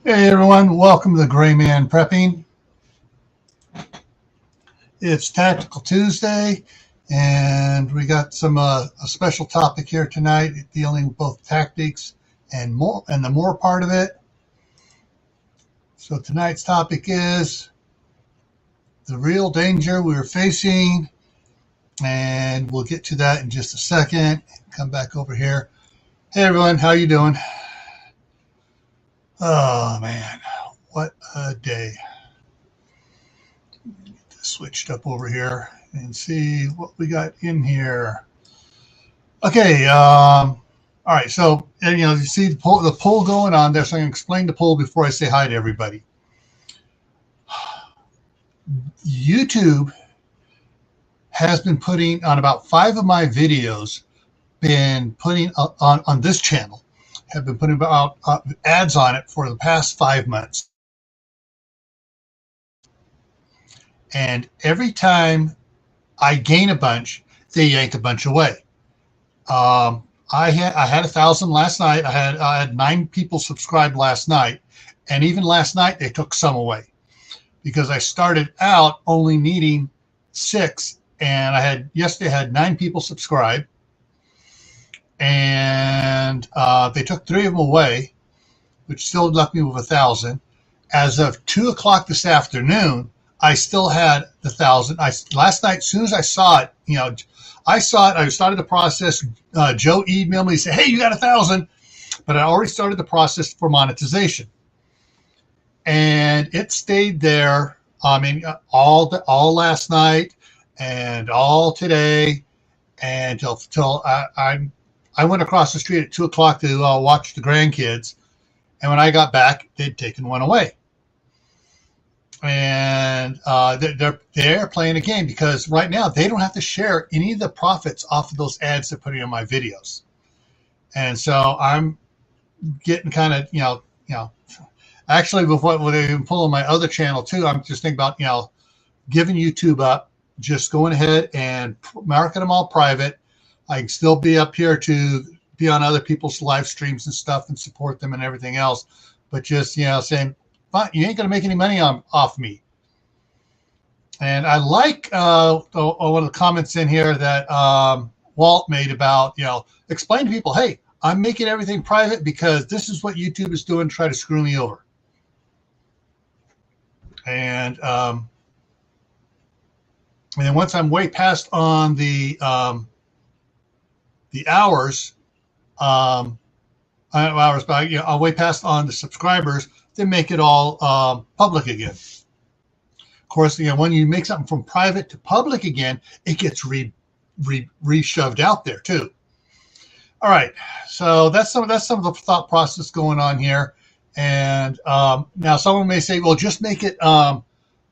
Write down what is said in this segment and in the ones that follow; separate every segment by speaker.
Speaker 1: Hey everyone, welcome to the Gray Man Prepping. It's Tactical Tuesday, and we got a special topic here tonight dealing with both tactics and the more part of it. So tonight's topic is the real danger we're facing, and we'll get to that in just a second. Come back over here. Hey everyone, how you doing? Oh man, what a day. Switched up over here and see what we got in here. Okay, all right. So you see the poll going on there. So I'm going to explain the poll before I say hi to everybody. YouTube has been putting on about 5 of my videos. Been putting on this channel. Have been putting about ads on it for the past 5 months. And every time I gain a bunch, they yank a bunch away. I had 1,000 last night. I had 9 people subscribed last night, and even last night they took some away because I started out only needing 6, and yesterday I had 9 people subscribe, and they took 3 of them away, which still left me with 1,000. As of 2 o'clock this afternoon, I still had the 1,000. Last night, as soon as I saw it, I started the process. Joe emailed me and said, "Hey, you got 1,000," but I already started the process for monetization, and it stayed there. I mean, all last night and all today, and till I went across the street at 2 o'clock to watch the grandkids, and when I got back, they'd taken one away. And they're playing a game because right now they don't have to share any of the profits off of those ads they're putting on my videos. And so I'm getting kind of, actually with what they've been pulling my other channel too, I'm just thinking about, giving YouTube up, just going ahead and marking them all private. I can still be up here to be on other people's live streams and stuff and support them and everything else. But just, saying, you ain't going to make any money off me. And I like one of the comments in here that Walt made about, explain to people, hey, I'm making everything private because this is what YouTube is doing to try to screw me over. And then once I'm way past on the hours, but I'll way past on the subscribers, then make it all public again. Of course, when you make something from private to public again, it gets re-shoved out there too. All right, so that's some of the thought process going on here. And now someone may say, well, just make it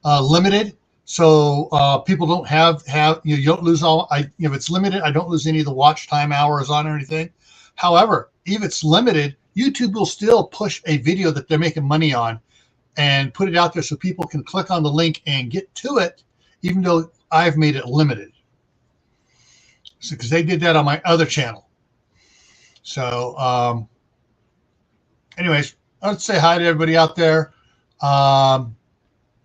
Speaker 1: limited, so people don't have you don't lose all. If it's limited, I don't lose any of the watch time hours on or anything. However, if it's limited, YouTube will still push a video that they're making money on and put it out there so people can click on the link and get to it, even though I've made it limited. So, because they did that on my other channel. So, anyways, let's say hi to everybody out there.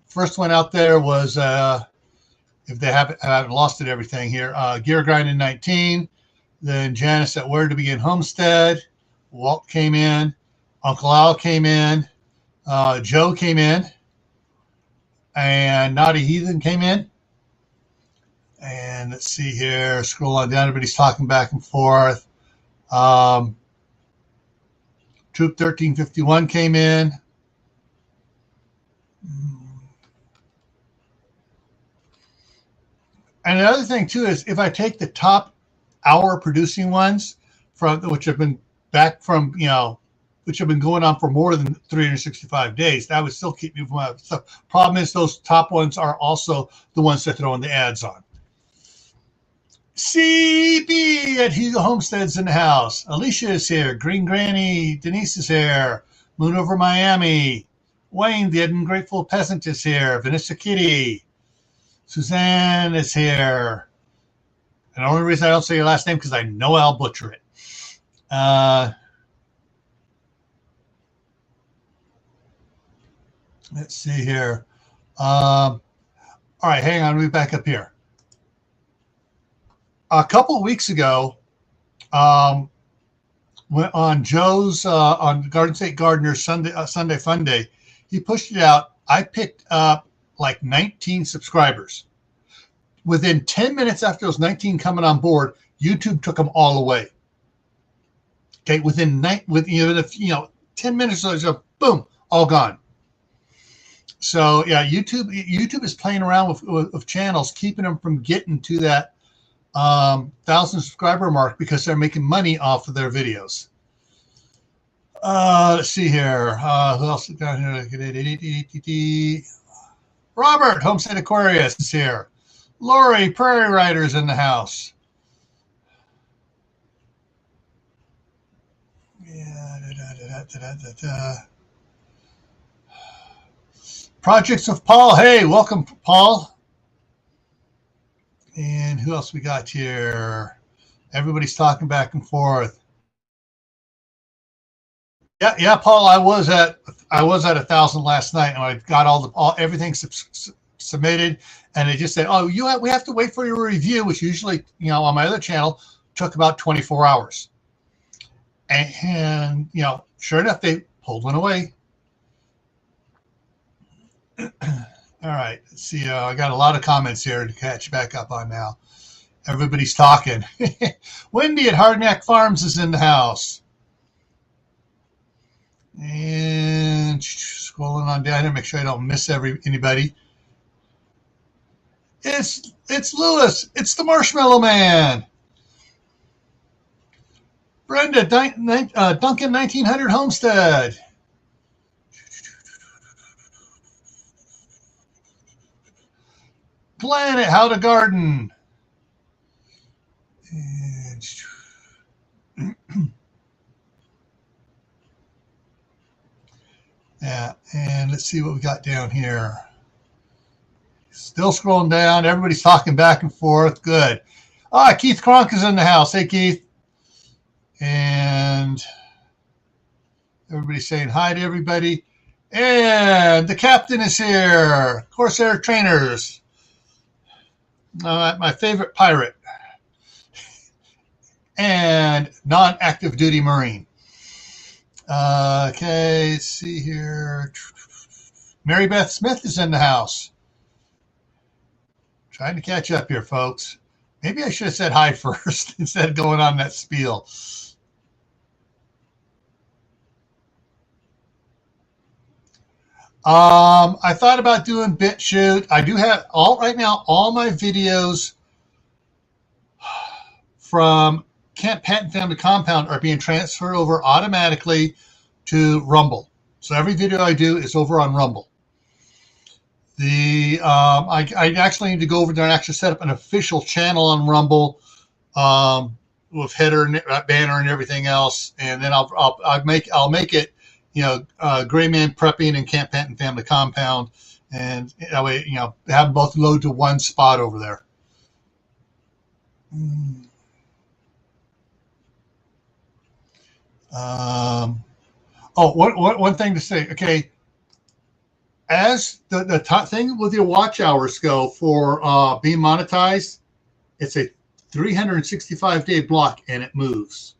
Speaker 1: First one out there was, if they haven't lost it, everything here, Gear Grinding 19. Then Janice at Where to Begin Homestead. Walt came in. Uncle Al came in. Joe came in. And Naughty Heathen came in. And let's see here. Scroll on down. Everybody's talking back and forth. Troop 1351 came in. And the other thing, too, is if I take the top hour producing ones which have been going on for more than 365 days, that would still keep me from my stuff. Problem is, those top ones are also the ones that throw in the ads on. CB at Hugo Homestead's in the house. Alicia is here. Green Granny. Denise is here. Moon over Miami. Wayne, the Ungrateful Peasant, is here. Vanessa Kitty. Suzanne is here. And the only reason I don't say your last name because I know I'll butcher it. Let's see here. All right, hang on. Let me back up here. A couple of weeks ago, went on Joe's on Garden State Gardener's Sunday Fun Day. He pushed it out. I picked up like 19 subscribers. Within 10 minutes after those 19 coming on board, YouTube took them all away. Okay, within 10 minutes or so, boom, all gone. So yeah, YouTube is playing around with channels, keeping them from getting to that 1,000 subscriber mark because they're making money off of their videos. Let's see here. Who else is down here? Robert, Homestead Aquarius is here. Lori, Prairie Riders in the house. Yeah, Projects of Paul. Hey, welcome, Paul. And who else we got here? Everybody's talking back and forth. Yeah, Paul. I was at 1,000 last night, and I got everything submitted, and they just said, "Oh, we have to wait for your review," which usually, on my other channel, took about 24 hours. And sure enough, they pulled one away. All right, let's see. I got a lot of comments here to catch back up on now. Everybody's talking. Wendy at Hardneck Farms is in the house. And scrolling on down here, make sure I don't miss anybody. It's Lewis. It's the Marshmallow Man. Brenda, Duncan 1900 Homestead. Glenn at How to Garden. Yeah, and let's see what we got down here. Still scrolling down. Everybody's talking back and forth. Good. Keith Cronk is in the house. Hey, Keith. And everybody's saying hi to everybody. And the captain is here. Corsair Trainers. My favorite pirate. And non-active duty Marine. Okay, let's see here. Mary Beth Smith is in the house. Trying to catch up here, folks. Maybe I should have said hi first instead of going on that spiel. I thought about doing BitChute. I do have right now all my videos from Camp Patton Family Compound are being transferred over automatically to Rumble. So every video I do is over on Rumble. I actually need to go over there and actually set up an official channel on Rumble with header and banner and everything else, and then I'll make it Gray Man Prepping and Camp Patton Family Compound, and that way have them both load to one spot over there. One thing to say. Okay, as the top thing with your watch hours go for being monetized, it's a 365-day block and it moves.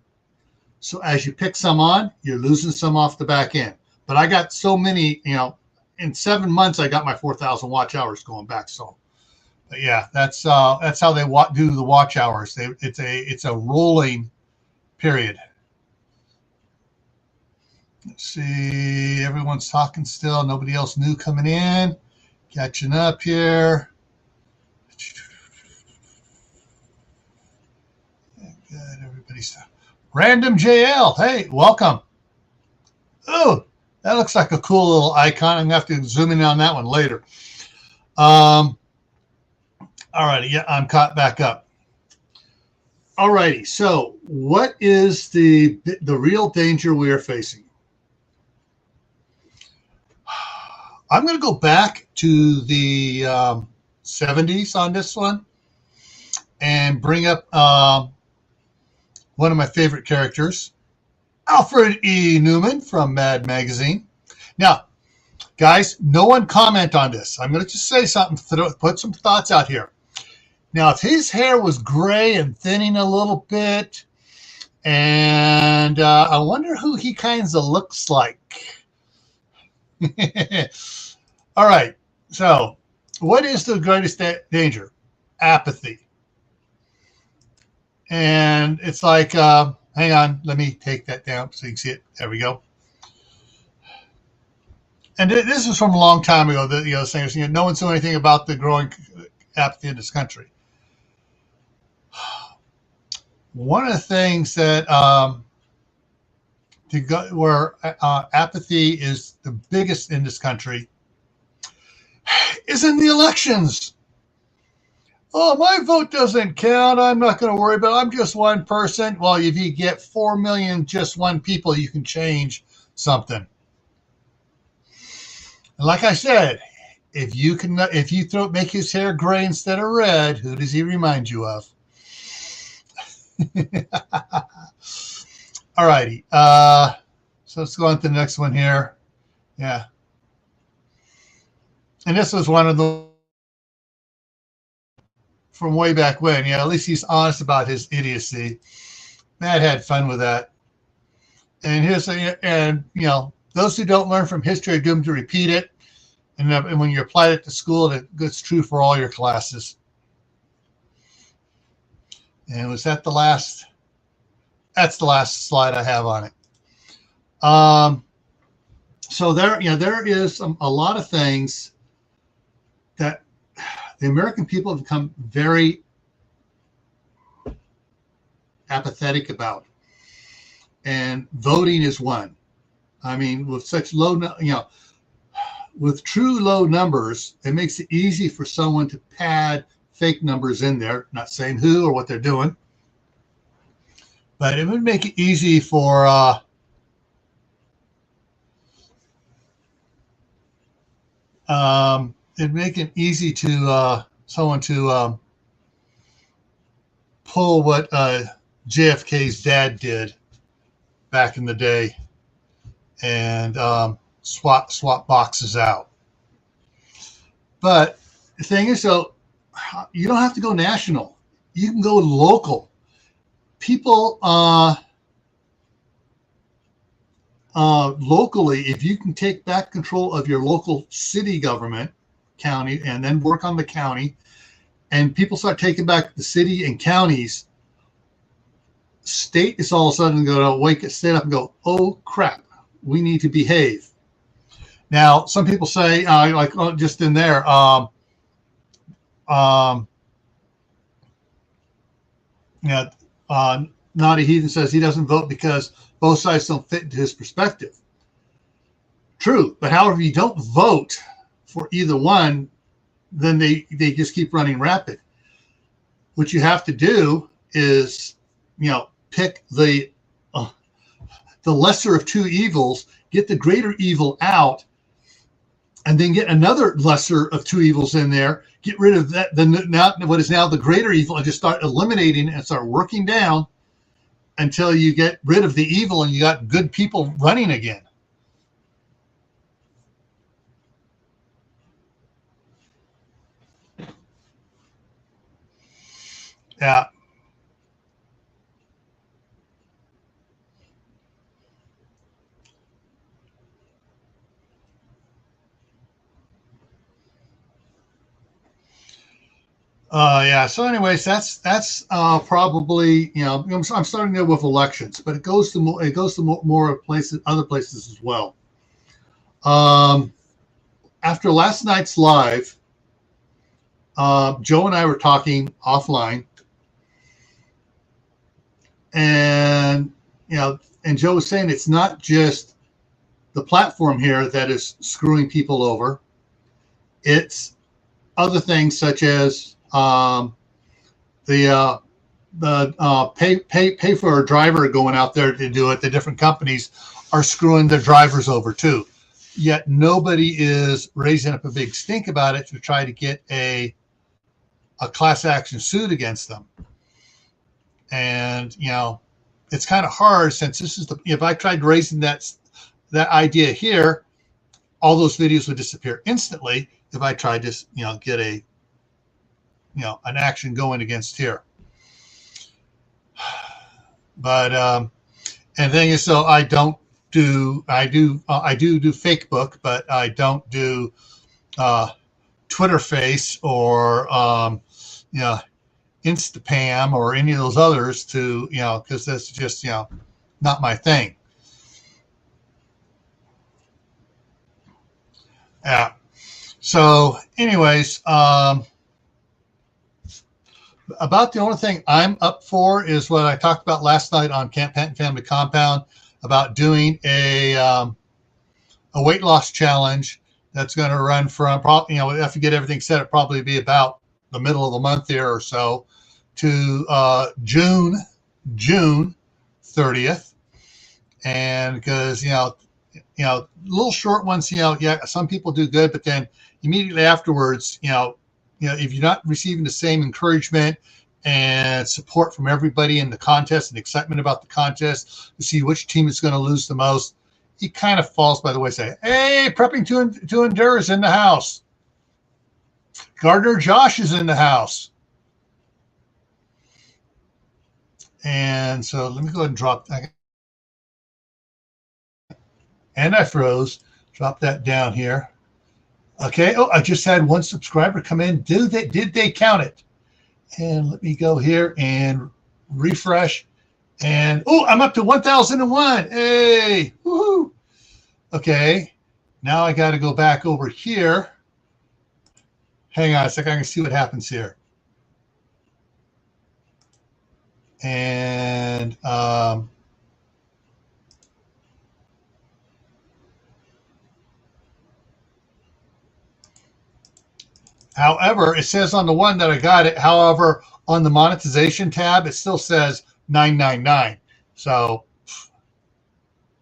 Speaker 1: So as you pick some on, you're losing some off the back end. But I got so many, in 7 months I got my 4,000 watch hours going back. So, but yeah, that's how they do the watch hours. It's a rolling period. Let's see, everyone's talking still. Nobody else new coming in. Catching up here. Good, everybody's Random JL. Hey, welcome. Oh, that looks like a cool little icon. I'm going to have to zoom in on that one later. All righty, yeah, I'm caught back up. All righty, so what is the real danger we are facing? I'm going to go back to the 70s on this one and bring up one of my favorite characters, Alfred E. Newman from Mad Magazine. Now, Guys, no one comment on this. I'm going to just say something, put some thoughts out here. Now, if his hair was gray and thinning a little bit, and I wonder who he kind of looks like. All right. So, what is the greatest danger? Apathy. And it's like, hang on, let me take that down so you can see it. There we go. And this is from a long time ago. Saying no one's doing anything about the growing apathy in this country. One of the things that where apathy is the biggest in this country is in the elections. Oh, my vote doesn't count. I'm not going to worry about it. I'm just one person. Well, if you get 4 million just one people, you can change something. And like I said, if you make his hair gray instead of red, who does he remind you of? All righty. So let's go on to the next one here. Yeah. And this was one of the from way back when. Yeah, at least he's honest about his idiocy. Matt had fun with that. And those who don't learn from history are doomed to repeat it. And when you apply it to school, it's true for all your classes. And was that the last? That's the last slide I have on it. So there is a lot of things that the American people have become very apathetic about, and voting is one. I mean, with such with true low numbers, it makes it easy for someone to pad fake numbers in there. Not saying who or what they're doing, but it would make it easy for it'd make it easy to someone to pull what JFK's dad did back in the day and swap boxes out. But the thing is, so you don't have to go national. You can go local. People locally, if you can take back control of your local city government, county, and then work on the county, and people start taking back the city and counties, state is all of a sudden going to stand up and go, oh crap, we need to behave. Now, some people say, just in there, Naughty Heathen says he doesn't vote because both sides don't fit into his perspective. True, but however, you don't vote for either one, then they just keep running rapid. What you have to do is, pick the lesser of two evils, get the greater evil out, and then get another lesser of two evils in there, get rid of that, what is now the greater evil, and just start eliminating and start working down until you get rid of the evil and you got good people running again. Yeah. So anyways, that's probably, I'm starting there with elections, but it goes to more places, other places as well. After last night's live, Joe and I were talking offline, and and Joe was saying it's not just the platform here that is screwing people over. It's other things such as the pay for a driver going out there to do it. The different companies are screwing their drivers over too. Yet nobody is raising up a big stink about it to try to get a class action suit against them. And it's kind of hard since this is if I tried raising that idea here, all those videos would disappear instantly if I tried to, get a, an action going against here. But and the thing is, so I do fake book, but I don't do Twitter Face or Instapam or any of those others to, because that's just, not my thing. Yeah. So anyways, about the only thing I'm up for is what I talked about last night on Camp Patton Family Compound about doing a weight loss challenge that's going to run from probably, if you get everything set, it'll probably be about the middle of the month here or so to June 30th. And because, little short ones, some people do good, but then immediately afterwards, if you're not receiving the same encouragement and support from everybody in the contest and excitement about the contest to see which team is going to lose the most, he kind of falls by the wayside. Hey, Prepping to Endure is in the house. Gardner Josh is in the house. And so let me go ahead and drop that. And I froze. Drop that down here. Okay. Oh, I just had one subscriber come in. Did they count it? And let me go here and refresh. And I'm up to 1,001. Hey, woohoo! Okay. Now I got to go back over here. Hang on a second. I can see what happens here. And however, it says on the one that I got it. However, on the monetization tab, it still says 999. So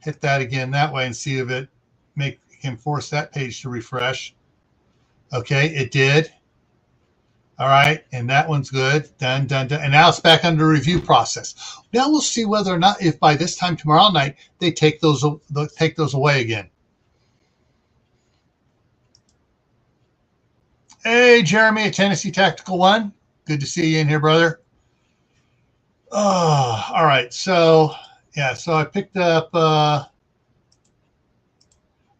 Speaker 1: hit that again that way and see if it can force that page to refresh. Okay, it did. All right, and that one's good. Done. And now it's back under review process. Now we'll see whether or not, if by this time tomorrow night they take those away again. Hey, Jeremy at Tennessee Tactical One. Good to see you in here, brother. Oh, all right. So, yeah, so I picked up,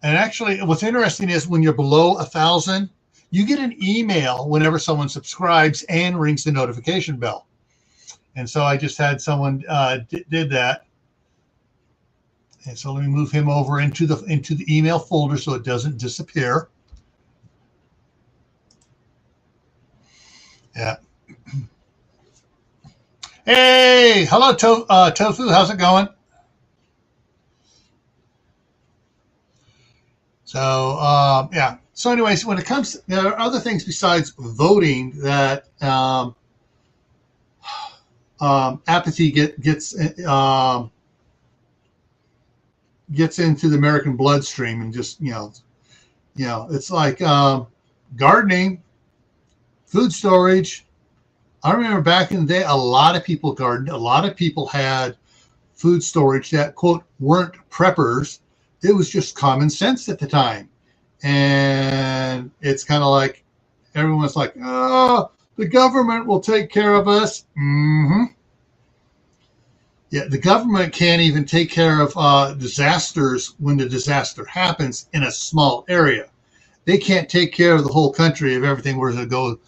Speaker 1: and actually what's interesting is when you're below 1,000, you get an email whenever someone subscribes and rings the notification bell. And so I just had someone did that. And so let me move him over into the email folder so it doesn't disappear. Yeah. Hey, hello, Tofu. How's it going? So, yeah. So anyways, when it comes, there are other things besides voting that apathy gets into the American bloodstream, and just it's like gardening, food storage. I remember back in the day, a lot of people gardened. A lot of people had food storage that, quote, weren't preppers. It was just common sense at the time. And it's kind of like everyone's like, oh, the government will take care of us. Mm-hmm. Yeah, the government can't even take care of disasters when the disaster happens in a small area. They can't take care of the whole country if everything were to go.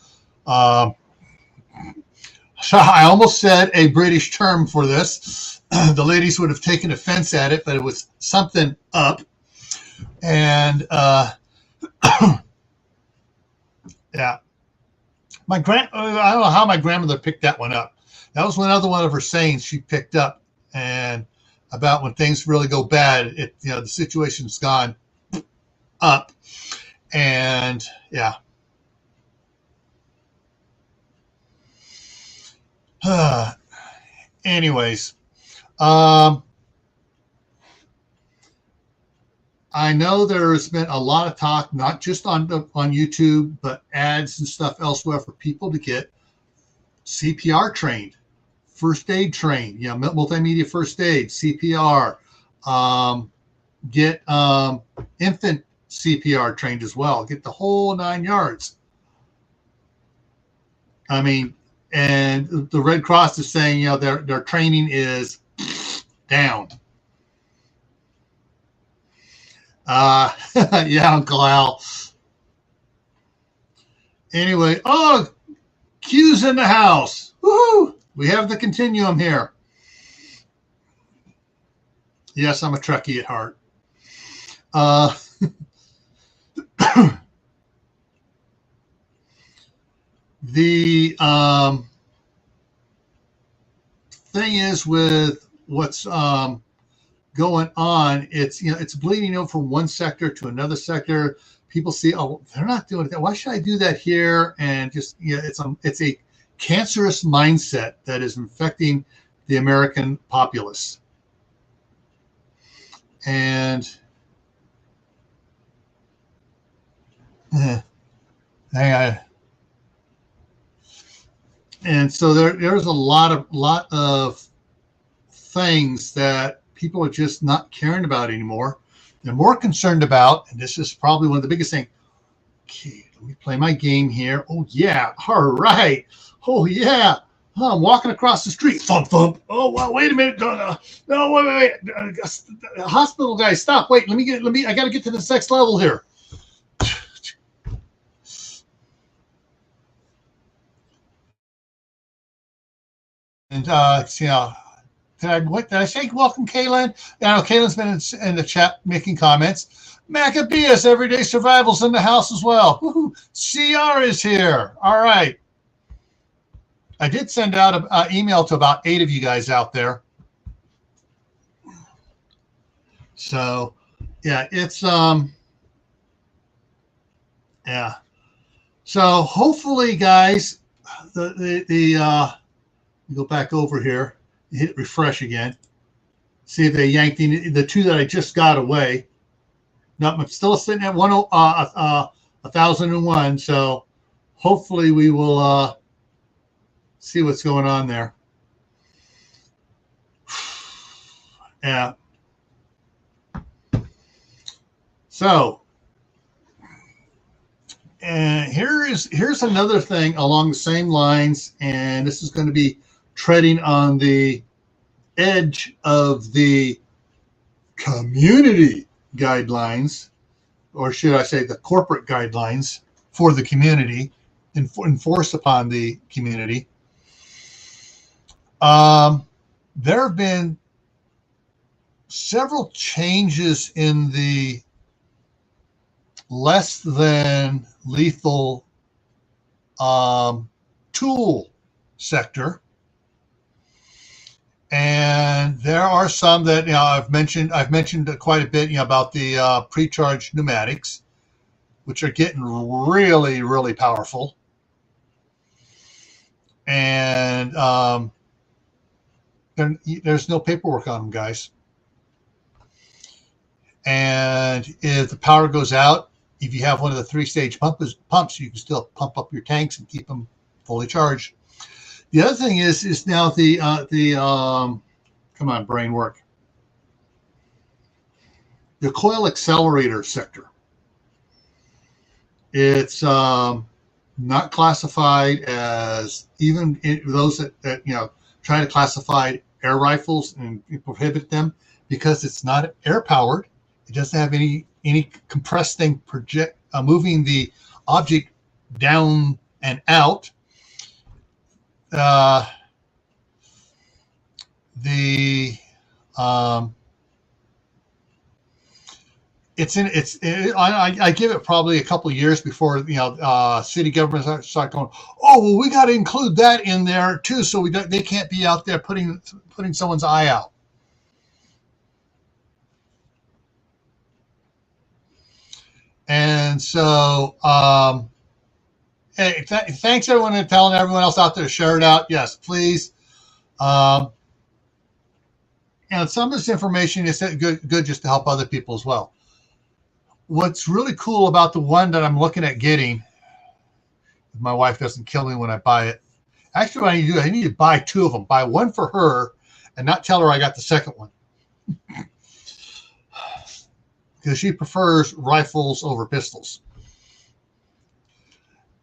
Speaker 1: So I almost said a British term for this. The ladies would have taken offense at it, but it was something up. And yeah, I don't know how my grandmother picked that one up. That was another one of her sayings she picked up, and about when things really go bad, the situation's gone up. And yeah. Anyways, I know there's been a lot of talk, not just on YouTube, but ads and stuff elsewhere for people to get CPR trained, first aid trained, multimedia first aid, CPR, get infant CPR trained as well. Get the whole 9 yards. I mean, and the Red Cross is saying, their training is down. Yeah, Uncle Al. Anyway, Q's in the house. Woohoo! We have the continuum here. Yes, I'm a Trekkie at heart. The thing is with what's going on, it's bleeding over from one sector to another sector. People see, oh, they're not doing that. Why should I do that here? And just, it's a cancerous mindset that is infecting the American populace. And and so there's a lot of things that people are just not caring about anymore. They're more concerned about, and this is probably one of the biggest things. Okay, let me play my game here. Oh yeah, all right. Oh yeah. Oh, I'm walking across the street. Thump, thump. Oh, well, wait a minute. No, wait. Hospital guys, stop. Wait, I got to get to the next level here. And, did I say welcome, Kaylin? Yeah, Kaylin's been in the chat making comments. Maccabeus, Everyday Survival's in the house as well. Woo-hoo. CR is here. All right. I did send out an email to about 8 of you guys out there. So, yeah, it's yeah. So hopefully, guys, go back over here, hit refresh again. See if they yanked the 2 that I just got away. No, I'm still sitting at 1,001. So hopefully we will see what's going on there. Yeah. So, and here's another thing along the same lines, and this is going to be treading on the edge of the community guidelines, or should I say the corporate guidelines for the community, enforced upon the community. There have been several changes in the less than lethal tool sector, and there are some that I've mentioned quite a bit about the pre-charged pneumatics, which are getting really, really powerful. And there's no paperwork on them, guys. And if the power goes out, if you have one of the 3-stage pumps, you can still pump up your tanks and keep them fully charged. The other thing is now the come on, brain work. The coil accelerator sector. It's not classified as, even those that try to classify air rifles and prohibit them, because it's not air powered. It doesn't have any compressed thing moving the object down and out. I give it probably a couple of years before city governments start going, oh well, we got to include that in there too, so they can't be out there putting someone's eye out. And so, hey, thanks everyone for telling everyone else out there to share it out. Yes, please. And some of this information is good just to help other people as well. What's really cool about the one that I'm looking at getting, if my wife doesn't kill me when I buy it. Actually, what I need to buy 2 of them. Buy one for her and not tell her I got the second one. because she prefers rifles over pistols.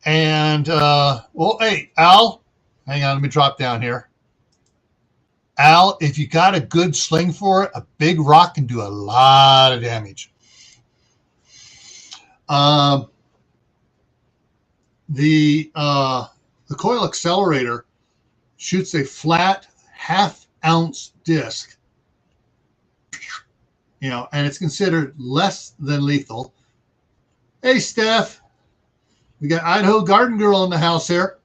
Speaker 1: And, well, hey, Al, hang on, let me drop down here. Al, if you got a good sling for it, a big rock can do a lot of damage. The coil accelerator shoots a flat half-ounce disc, and it's considered less than lethal. Hey, Steph, we got Idaho Garden Girl in the house here,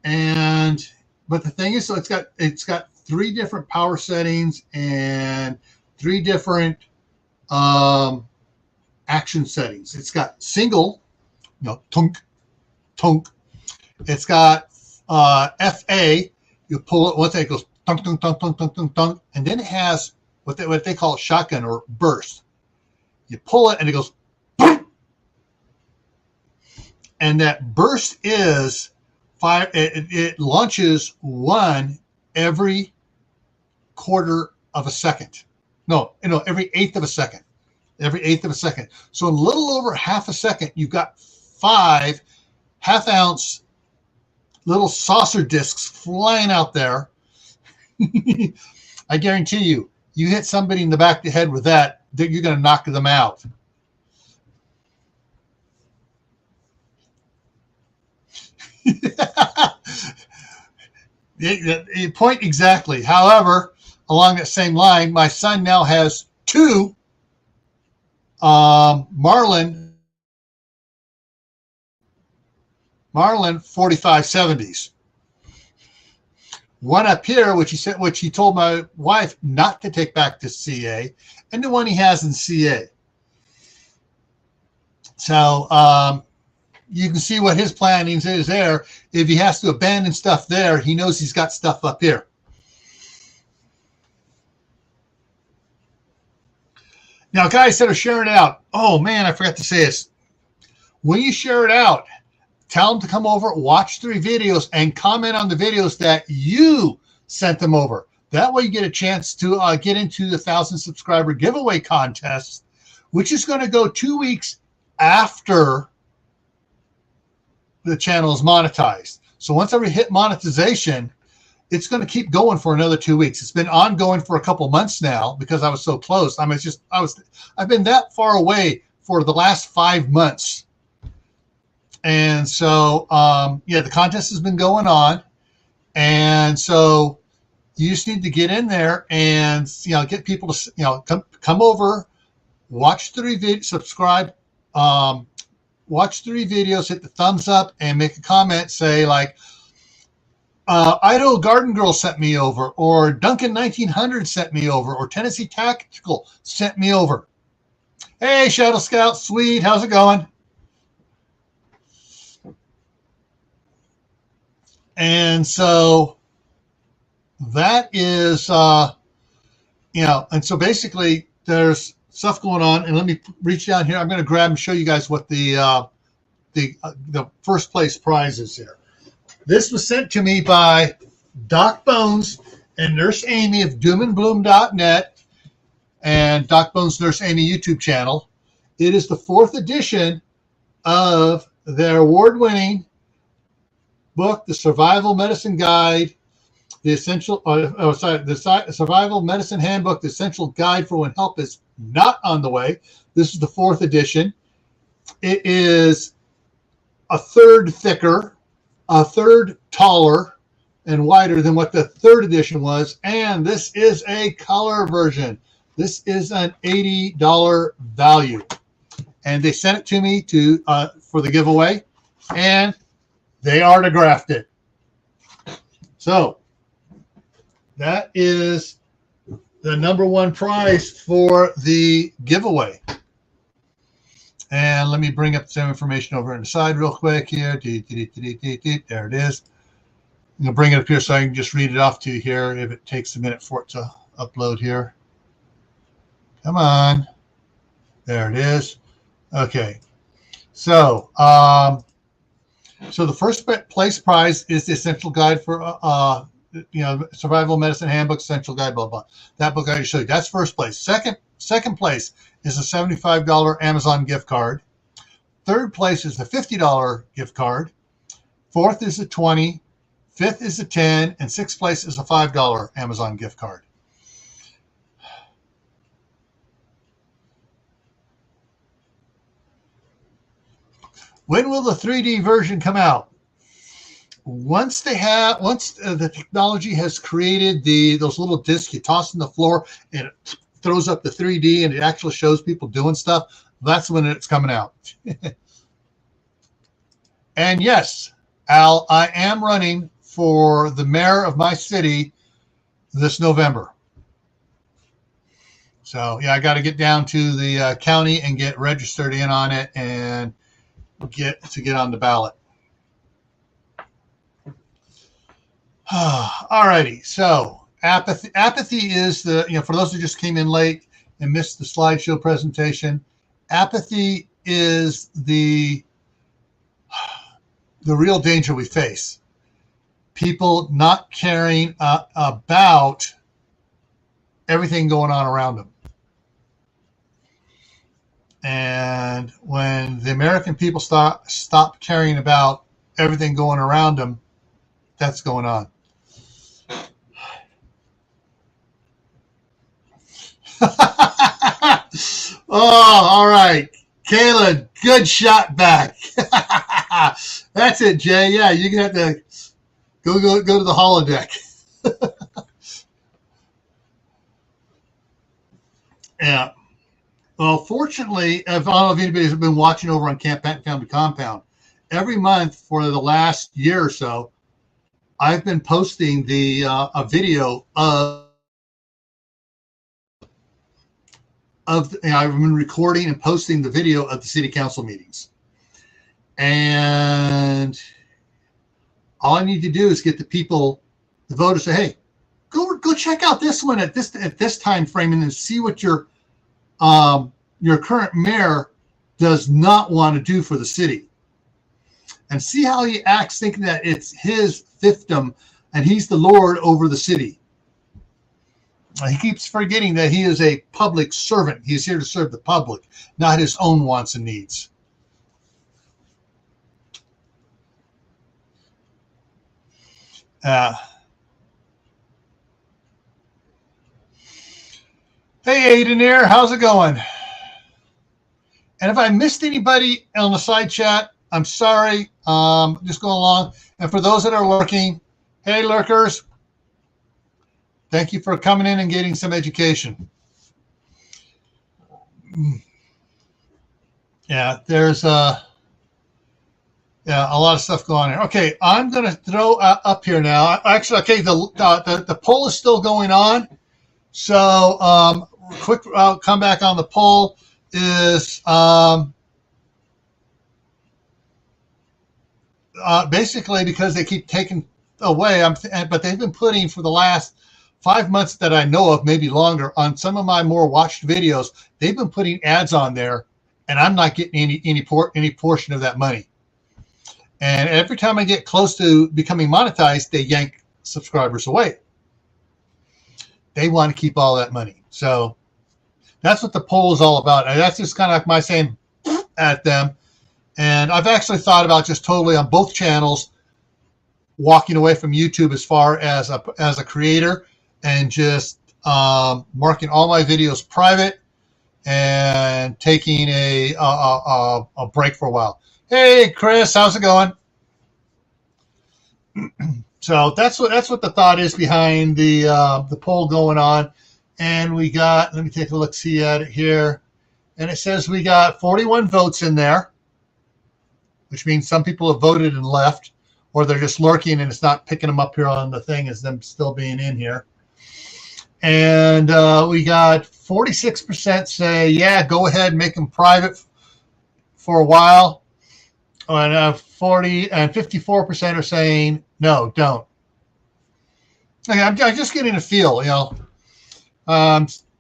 Speaker 1: but the thing is, so it's got 3 different power settings and 3 different action settings. It's got single, tunk, tunk. It's got FA. You pull it, it goes tunk, tunk, tunk, tunk, tunk, tunk, tunk, and then it has what they call shotgun or burst. You pull it and it goes, boom! And that burst is fire. It launches 1 every quarter of a second. No, every eighth of a second. Every eighth of a second. So in a little over half a second, you've got 5 half-ounce little saucer discs flying out there. I guarantee you hit somebody in the back of the head with that, you're going to knock them out. You point exactly. However, along that same line, my son now has 2 Marlin 4570s. One up here, which he told my wife not to take back to CA, and the one he has in CA. So you can see what his planning is there. If he has to abandon stuff there, he knows he's got stuff up here. Now, guys that are sharing it out, oh man, I forgot to say this. When you share it out, tell them to come over, watch 3 videos, and comment on the videos that you sent them over. That way you get a chance to get into the 1,000 subscriber giveaway contest, which is going to go 2 weeks after the channel is monetized. So once I hit monetization, it's going to keep going for another 2 weeks. It's been ongoing for a couple months now because I was so close. I've been that far away for the last 5 months. And so, the contest has been going on. And so you just need to get in there and, get people to, come over, watch 3 videos, subscribe, watch 3 videos, hit the thumbs up, and make a comment, say like, Idaho Garden Girl sent me over, or Duncan 1900 sent me over, or Tennessee Tactical sent me over. Hey, Shadow Scout, sweet, how's it going? And so that is, and so basically there's stuff going on. And let me reach down here. I'm going to grab and show you guys what the first place prize is here. This was sent to me by Doc Bones and Nurse Amy of doomandbloom.net and Doc Bones Nurse Amy YouTube channel. It is the 4th edition of their award-winning book, The Survival Medicine Guide, the Survival Medicine Handbook, The Essential Guide for When Help is Not on the Way. This is the 4th edition. It is a third thicker, a third taller and wider than what the 3rd edition was, and this is a color version. This is an $80 value, and they sent it to me for the giveaway, and they autographed it. So that is the #1 prize for the giveaway. And let me bring up some information over on the side real quick here. There it is. I'm going to bring it up here so I can just read it off to you here if it takes a minute for it to upload here. Come on. There it is. Okay. So, so the first place prize is the Essential Guide for Survival Medicine Handbook, Essential Guide, blah, blah. That book I just showed you. That's first place. Second place is a $75 Amazon gift card. Third place is the $50 gift card. Fourth is the $20. Fifth is the $10. And sixth place is a $5 Amazon gift card. When will the 3D version come out? Once the technology has created those little discs you toss on the floor and it throws up the 3D and it actually shows people doing stuff, that's when it's coming out. And yes, Al, I am running for the mayor of my city this November. So yeah, I got to get down to the county and get registered in on it and get on the ballot. Alrighty, so apathy is for those who just came in late and missed the slideshow presentation, apathy is the real danger we face. People not caring about everything going on around them. And when the American people stop caring about everything going around them, that's going on. Oh, all right. Kayla, good shot back. That's it, Jay. Yeah, you're going to have to go to the holodeck. Yeah. Well, fortunately, I don't know if anybody's been watching over on Compound to Compound. Every month for the last year or so, I've been posting a video I've been recording and posting the video of the city council meetings. And all I need to do is get the voters say, hey, go check out this one at this time frame and then see what your current mayor does not want to do for the city. And see how he acts thinking that it's his fiefdom and he's the lord over the city. He keeps forgetting that he is a public servant. He's here to serve the public, not his own wants and needs. Hey, Aiden here. How's it going? And if I missed anybody on the side chat, I'm sorry. Just going along. And for those that are lurking, hey, lurkers. Thank you for coming in and getting some education. Yeah, there's a lot of stuff going on here. Okay, I'm going to throw up here now. Actually, okay, the poll is still going on. So, quick comeback on the poll is basically because they keep taking away. But they've been putting for the last 5 months that I know of, maybe longer, on some of my more watched videos. They've been putting ads on there, and I'm not getting any portion of that money. And every time I get close to becoming monetized, they yank subscribers away. They want to keep all that money. So that's what the poll is all about. And that's just kind of like my saying at them. And I've actually thought about just totally on both channels walking away from YouTube as far as a creator and just marking all my videos private and taking a break for a while. Hey, Chris, how's it going? So that's what the thought is behind the poll going on. And we got, let me take a look, see at it here. And it says we got 41 votes in there, which means some people have voted and left, or they're just lurking and it's not picking them up here on the thing as them still being in here. And we got 46% say, yeah, go ahead and make them private for a while. And 54% are saying, no, don't. Okay, I'm just getting a feel,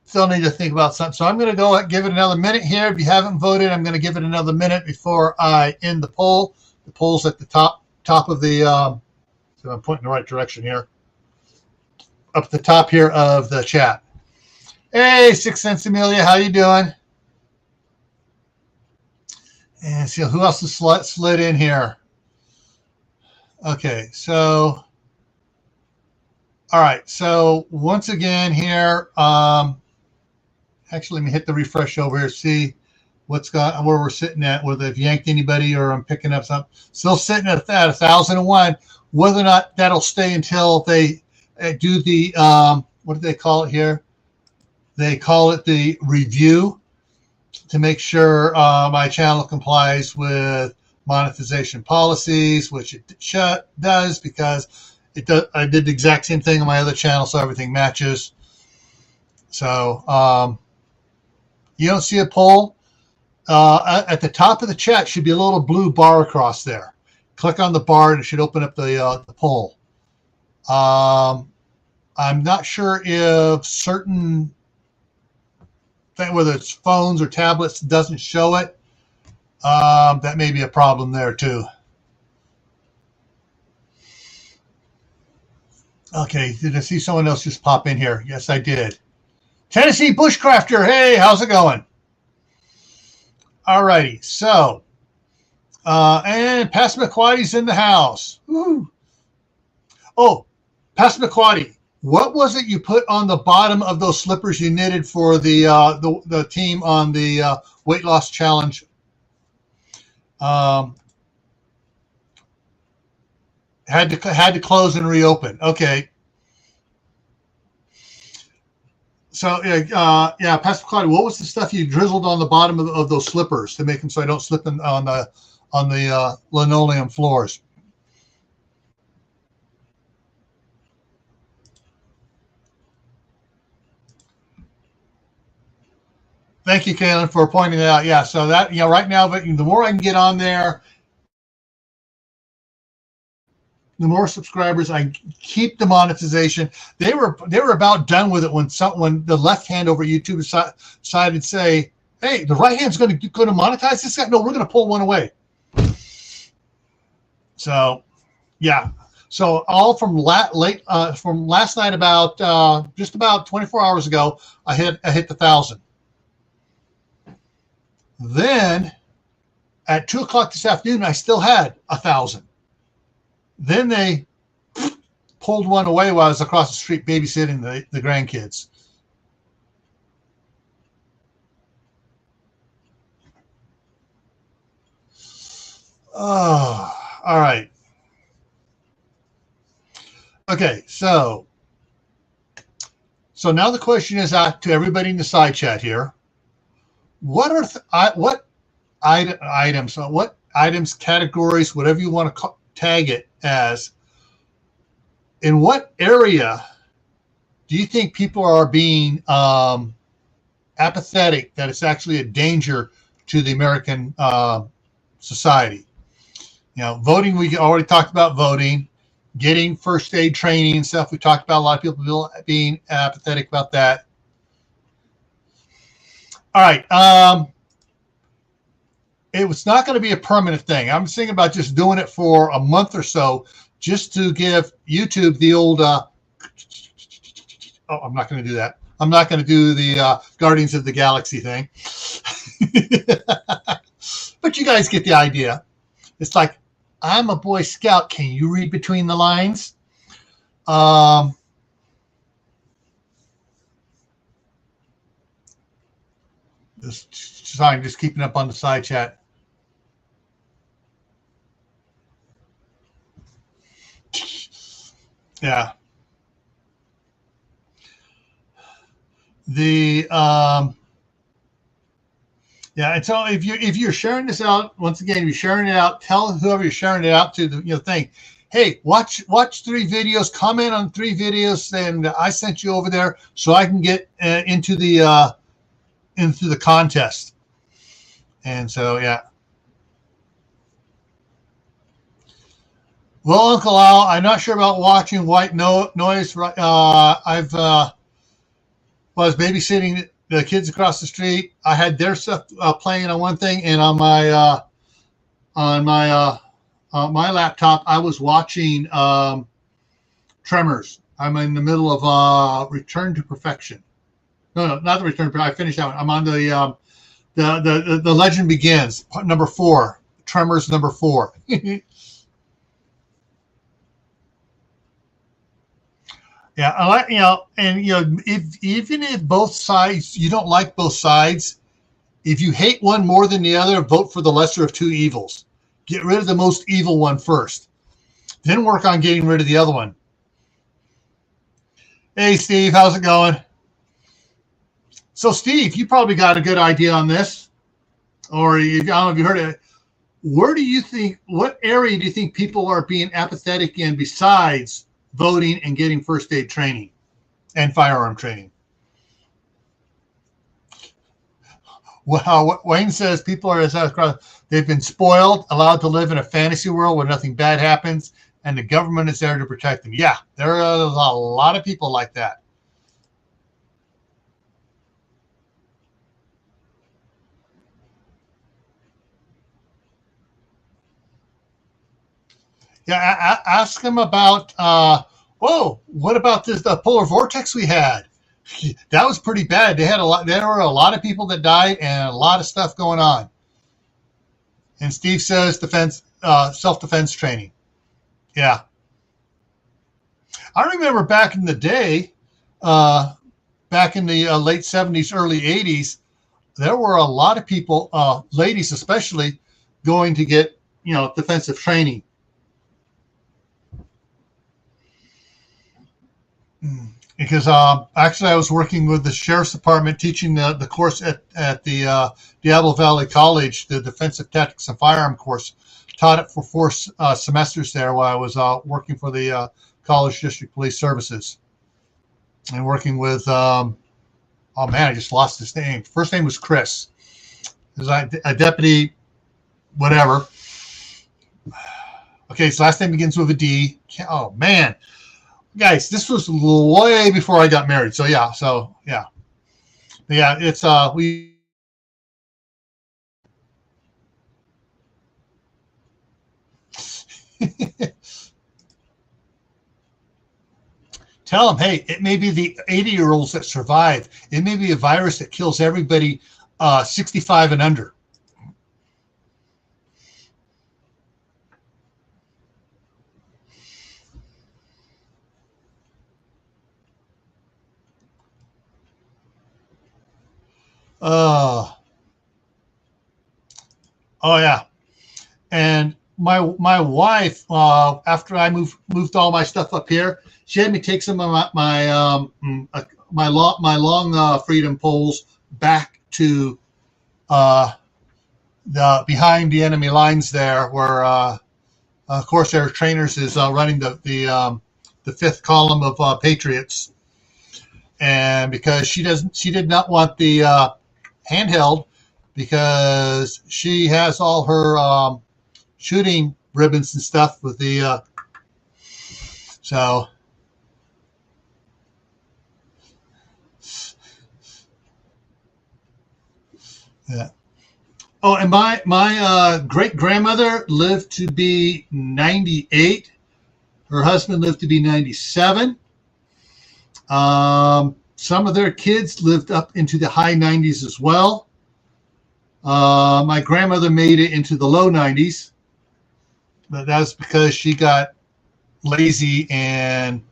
Speaker 1: still need to think about something. So I'm going to go give it another minute here. If you haven't voted, I'm going to give it another minute before I end the poll. The poll's at the top of the, so I'm pointing in the right direction here. up at the top here of the chat. Hey, Sixth Sense Amelia, how you doing? And see who else is slid in here. Okay, so all right. So once again here, actually let me hit the refresh over here, see what's got where we're sitting at, whether I've yanked anybody or I'm picking up something. Still sitting at 1,001. Whether or not that'll stay until they do the what do they call it here? They call it the review to make sure my channel complies with monetization policies, which it does, because it does. I did the exact same thing on my other channel, so everything matches. So you don't see a poll at the top of the chat. Should be a little blue bar across there. Click on the bar and it should open up the poll. I'm not sure if certain whether it's phones or tablets doesn't show it. That may be a problem there too. Okay, did I see someone else just pop in here? Yes, I did. Tennessee Bushcrafter, hey, how's it going? All righty, so, and Passamaquoddy's in the house. Woo. Oh, Passamaquoddy, what was it you put on the bottom of those slippers you knitted for the team on the weight loss challenge? Had to close and reopen. Okay. So yeah, Pastor Claudia, what was the stuff you drizzled on the bottom of those slippers to make them so I don't slip them on the linoleum floors? Thank you, Kaylin, for pointing it out. Yeah, so that, you know, right now, but the more I can get on there, the more subscribers I keep the monetization. They were about done with it when the left hand over YouTube decided to say, "Hey, the right hand's going to monetize this guy." No, we're going to pull one away. So, yeah. So all from from last night, about just about 24 hours ago, I hit the 1,000. Then at 2 o'clock this afternoon, I still had 1,000. Then they pulled one away while I was across the street babysitting the grandkids. Oh, all right. Okay, so now the question is out to everybody in the side chat here. What items, categories, whatever you want to tag it as, in what area do you think people are being apathetic, that it's actually a danger to the American society? You know, voting, we already talked about voting. Getting first aid training and stuff, we talked about a lot of people being apathetic about that. All right. It was not going to be a permanent thing. I'm thinking about just doing it for a month or so, just to give YouTube the old. Oh, I'm not going to do that. I'm not going to do the Guardians of the Galaxy thing. But you guys get the idea. It's like, I'm a Boy Scout. Can you read between the lines? Just keeping up on the side chat. Yeah. Yeah, and so if you're sharing this out, once again, if you're sharing it out, tell whoever you're sharing it out to, the thing, hey, watch 3 videos, comment on 3 videos, and I sent you over there so I can get into the contest. And so, yeah. Well, Uncle Al, I'm not sure about watching white noise. I was babysitting the kids across the street. I had their stuff playing on one thing, and on my my laptop, I was watching Tremors, I'm in the middle of Return to Perfection. No, not the Return to Perfection. I finished that one. I'm on the Legend Begins, number 4. Tremors, number 4. Yeah, I like, and even if both sides, you don't like both sides, if you hate one more than the other, vote for the lesser of two evils. Get rid of the most evil one first, then work on getting rid of the other one. Hey, Steve, how's it going? So, Steve, you probably got a good idea on this, or I don't know if you heard it. What area do you think people are being apathetic in besides voting and getting first aid training and firearm training? Wow, Wayne says people are, they've been spoiled, allowed to live in a fantasy world where nothing bad happens, and the government is there to protect them. Yeah, there are a lot of people like that. Yeah, ask them about, what about this the polar vortex we had? That was pretty bad. There were a lot of people that died and a lot of stuff going on. And Steve says self-defense training. Yeah. I remember back in the day, back in the late 70s, early 80s, there were a lot of people, ladies especially, going to get, defensive training. Because actually I was working with the Sheriff's Department teaching the course at the Diablo Valley College, the Defensive Tactics and Firearm course. Taught it for 4 semesters there while I was working for the College District Police Services. And working with, I just lost his name. First name was Chris. He was a deputy, whatever. Okay, his last name begins with a D. Oh, man. Guys, this was way before I got married. Yeah, it's we tell them, hey, it may be the 80-year-olds that survive. It may be a virus that kills everybody 65 and under. Oh yeah, and my wife, after I moved all my stuff up here, she had me take some of my long freedom poles back to the behind the enemy lines there, where of course their trainers is running the 5th column of Patriots, and because she did not want the handheld, because she has all her shooting ribbons and stuff with the so yeah. Oh, and my great grandmother lived to be 98. Her husband lived to be 97. Some of their kids lived up into the high 90s as well. My grandmother made it into the low 90s, but that's because she got lazy and,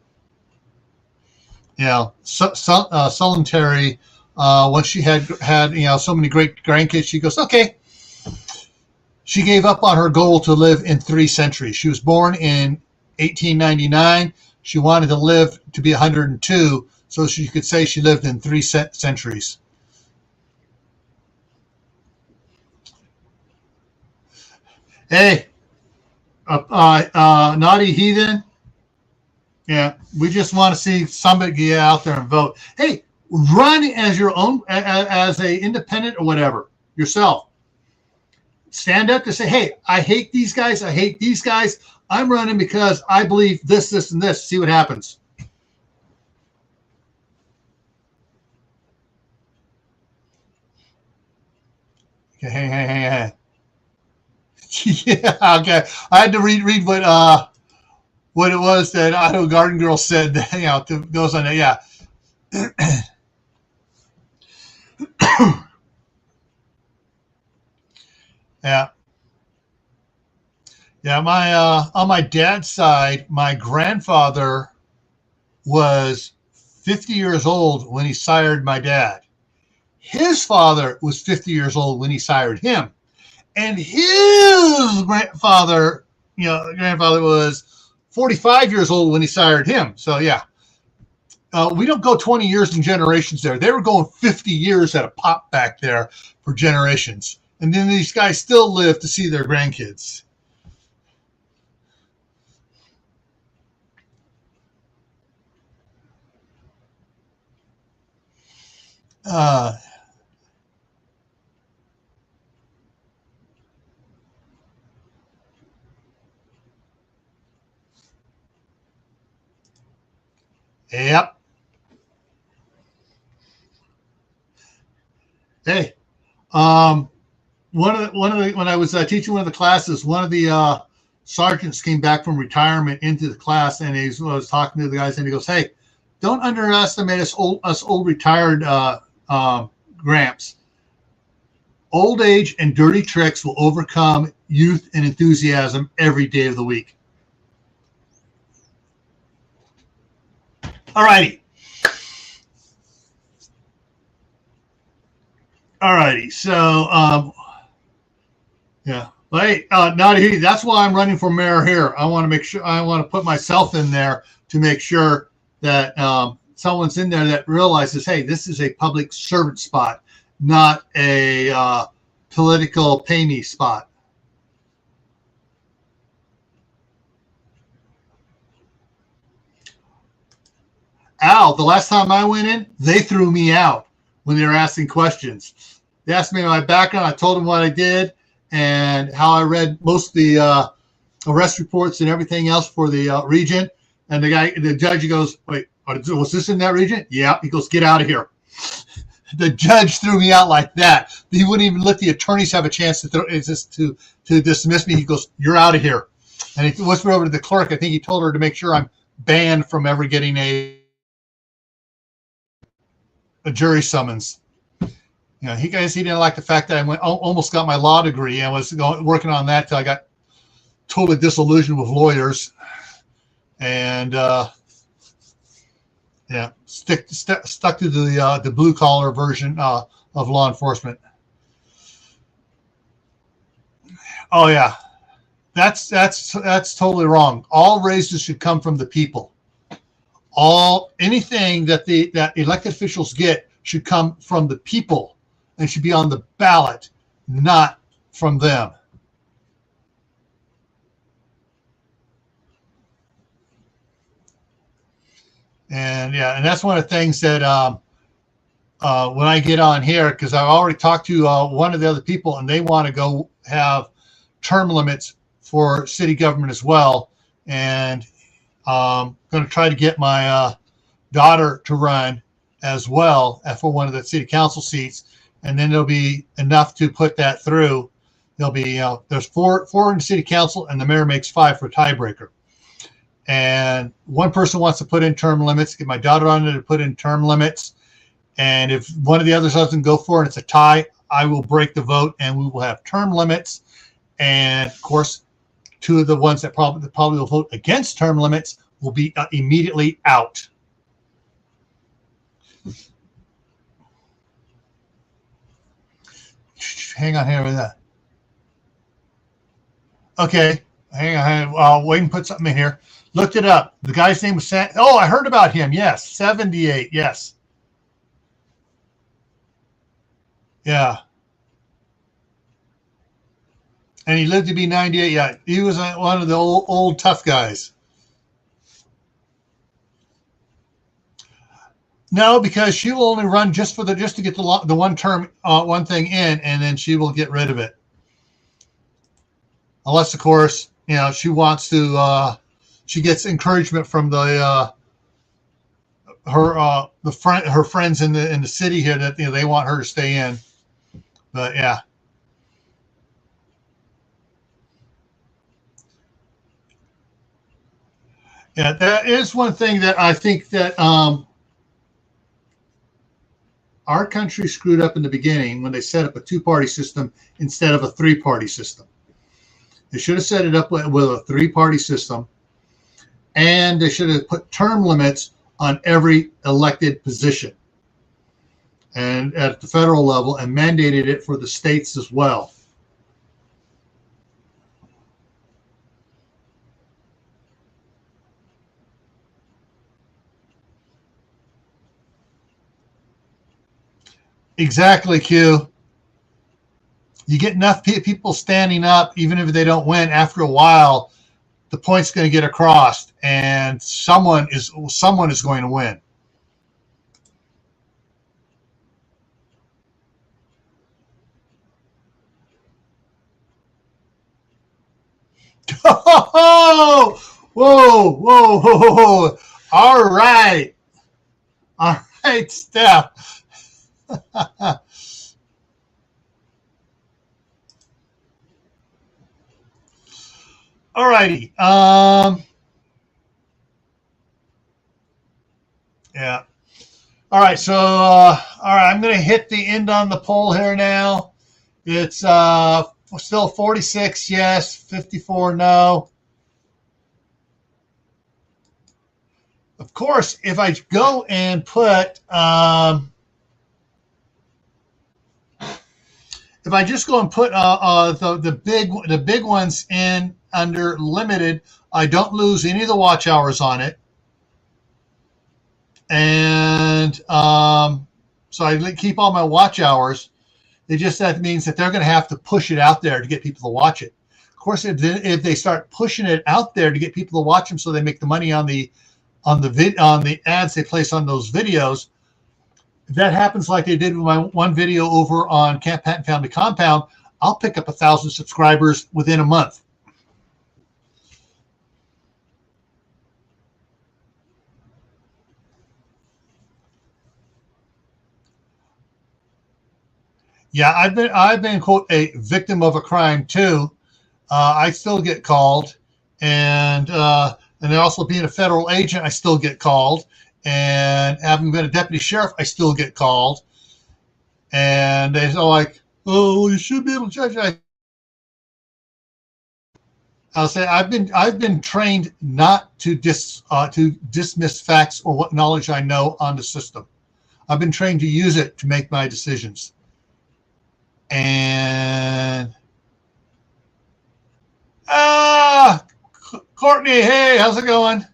Speaker 1: solitary. Once she had so many great grandkids, she goes, okay. She gave up on her goal to live in 3 centuries. She was born in 1899. She wanted to live to be 102, so she could say she lived in 3 centuries. Hey, naughty heathen. Yeah, we just want to see somebody get out there and vote. Hey, run as your own, as a independent or whatever, yourself. Stand up to say, hey, I hate these guys. I hate these guys. I'm running because I believe this, this, and this. See what happens. Okay, hey. Yeah, okay. I had to read what what it was that Idaho Garden Girl said, that, to those on it. Yeah. Yeah. Yeah. On my dad's side, my grandfather was 50 years old when he sired my dad. His father was 50 years old when he sired him. And his grandfather was 45 years old when he sired him. So, yeah. We don't go 20 years in generations there. They were going 50 years at a pop back there for generations. And then these guys still live to see their grandkids. Yep. Hey, when I was teaching one of the classes, one of the sergeants came back from retirement into the class, and he was talking to the guys, and he goes, "Hey, don't underestimate us old retired Gramps. Old age and dirty tricks will overcome youth and enthusiasm every day of the week." All righty. So, yeah. Hey, Nadi, that's why I'm running for mayor here. I want to make sure, I want to put myself in there to make sure that someone's in there that realizes, hey, this is a public servant spot, not a political pay me spot. Al, the last time I went in, they threw me out when they were asking questions. They asked me my background. I told them what I did and how I read most of the arrest reports and everything else for the region. And the judge goes, "Wait, was this in that region?" "Yeah." He goes, "Get out of here." The judge threw me out like that. He wouldn't even let the attorneys have a chance to dismiss me. He goes, "You're out of here." And he whispered over to the clerk. I think he told her to make sure I'm banned from ever getting a jury summons. He didn't like the fact that I almost got my law degree and was working on that till I got totally disillusioned with lawyers, and stuck to the blue collar version of law enforcement. Oh yeah, that's totally wrong. All raises should come from the people. Anything that elected officials get should come from the people and should be on the ballot, not from them. And that's one of the things that when I get on here, because I've already talked to one of the other people, and they want to go have term limits for city government as well. And I'm going to try to get my daughter to run as well for one of the city council seats, and then there'll be enough to put that through. There'll be there's four in the city council, and the mayor makes 5 for tiebreaker. And one person wants to put in term limits. Get my daughter on there to put in term limits, and if one of the others doesn't go for it, it's a tie. I will break the vote, and we will have term limits. And of course, 2 of the ones that probably will vote against term limits will be immediately out. Hang on here with that. Okay, hang on. I'll wait and put something in here. Looked it up. The guy's name was Oh, I heard about him. Yes, 78. Yes. Yeah. And he lived to be 98. Yeah, he was one of the old tough guys. No, because she will only run just to get the one term one thing in, and then she will get rid of it. Unless, of course, she wants to. She gets encouragement from her friends in the city here that they want her to stay in. But yeah. Yeah, that is one thing that I think that our country screwed up in the beginning when they set up a two-party system instead of a three-party system. They should have set it up with a three-party system, and they should have put term limits on every elected position and at the federal level, and mandated it for the states as well. Exactly, Q. You get enough people standing up, even if they don't win, after a while, the point's going to get across, and someone is going to win. Whoa, whoa, whoa, whoa. All right. All right, Steph. All righty. Yeah. All right. So, all right, I'm going to hit the end on the poll here now. It's still 46 yes, 54 no. Of course, if I go and put, if I just go and put the big ones in under limited, I don't lose any of the watch hours on it, and so I keep all my watch hours. It just that means that they're going to have to push it out there to get people to watch it. Of course, if they start pushing it out there to get people to watch them, so they make the money on the ads they place on those videos. If that happens like they did with my one video over on Camp Patton Family Compound, I'll pick up 1,000 subscribers within a month. Yeah, I've been quote a victim of a crime too. I still get called, and also being a federal agent, I still get called, and having been a deputy sheriff, I still get called, and they're all like, "Oh, you should be able to judge." I'll say I've been trained not to dismiss facts or what knowledge I know on the system. I've been trained to use it to make my decisions. And Courtney, hey, how's it going?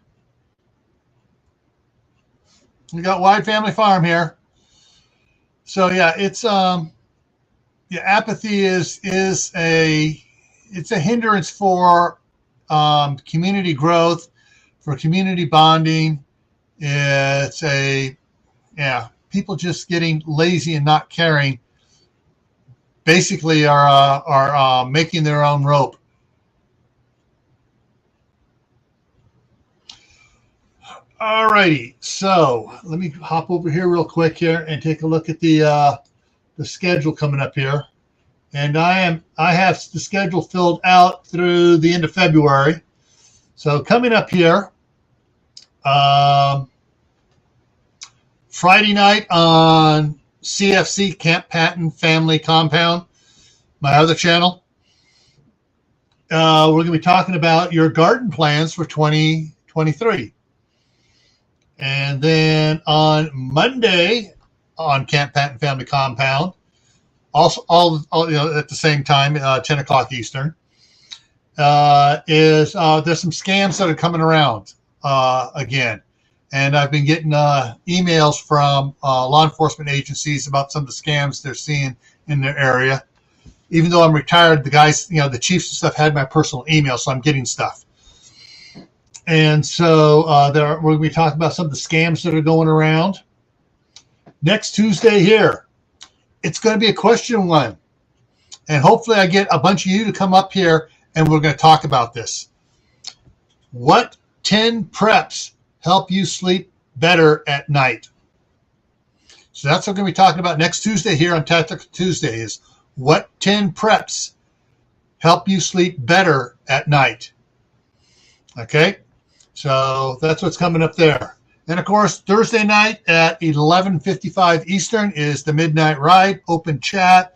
Speaker 1: We got Wide Family Farm here. So yeah, it's apathy is a hindrance for community growth, for community bonding. It's people just getting lazy and not caring. Basically, are making their own rope. All righty, so let me hop over here real quick here and take a look at the schedule coming up here. And I have the schedule filled out through the end of February. So coming up here, Friday night on CFC, Camp Patton Family Compound, my other channel. We're going to be talking about your garden plans for 2023. And then on Monday on Camp Patton Family Compound, also all at the same time, 10 o'clock Eastern, there's some scams that are coming around again. And I've been getting emails from law enforcement agencies about some of the scams they're seeing in their area. Even though I'm retired, the guys, the chiefs and stuff had my personal email, so I'm getting stuff. And so we're going to be talking about some of the scams that are going around. Next Tuesday here, it's going to be a question one. And hopefully I get a bunch of you to come up here and we're going to talk about this. What 10 preps help you sleep better at night? So that's what we're going to be talking about next Tuesday here on Tactical Tuesday is what 10 preps help you sleep better at night. Okay? So that's what's coming up there. And of course, Thursday night at 11:55 Eastern is the Midnight Ride, open chat.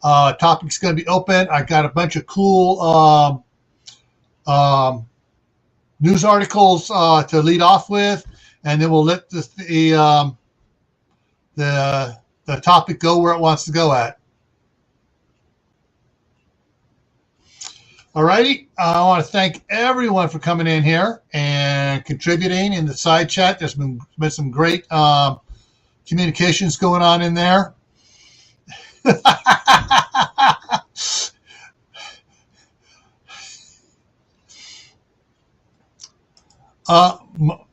Speaker 1: Topic's going to be open. I got a bunch of cool news articles to lead off with, and then we'll let the topic go where it wants to go at. All righty. I want to thank everyone for coming in here and contributing in the side chat. There's been some great communications going on in there.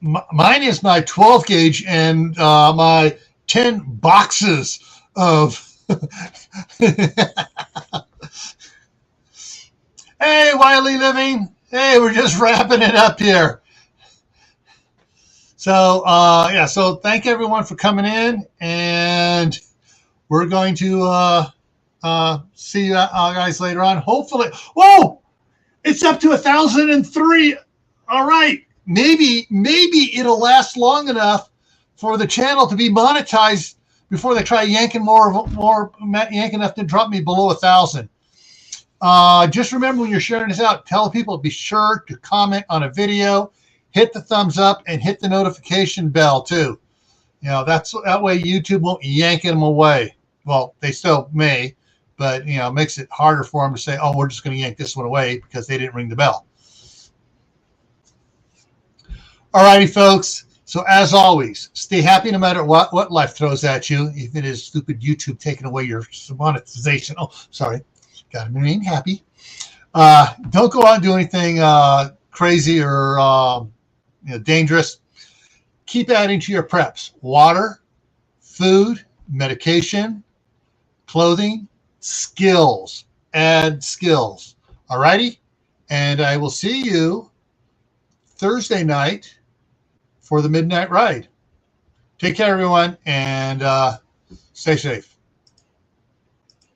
Speaker 1: Mine is my 12 gauge and my 10 boxes of Hey, Wiley Living. Hey, we're just wrapping it up here. So, so thank everyone for coming in, and we're going to see you guys later on. Hopefully, whoa, it's up to 1,003. All right, maybe it'll last long enough for the channel to be monetized before they try yanking yanking enough to drop me below 1,000. Just remember when you're sharing this out, tell people to be sure to comment on a video, hit the thumbs up, and hit the notification bell too. That way YouTube won't yank them away. Well, they still may, but it makes it harder for them to say, "Oh, we're just going to yank this one away because they didn't ring the bell." All righty, folks. So as always, stay happy no matter what life throws at you. If it is stupid YouTube taking away your monetization. Oh, sorry. Got to remain happy. Don't go out and do anything crazy or dangerous. Keep adding to your preps: water, food, medication, clothing, skills. Add skills. All righty? And I will see you Thursday night for the Midnight Ride. Take care, everyone, and stay safe.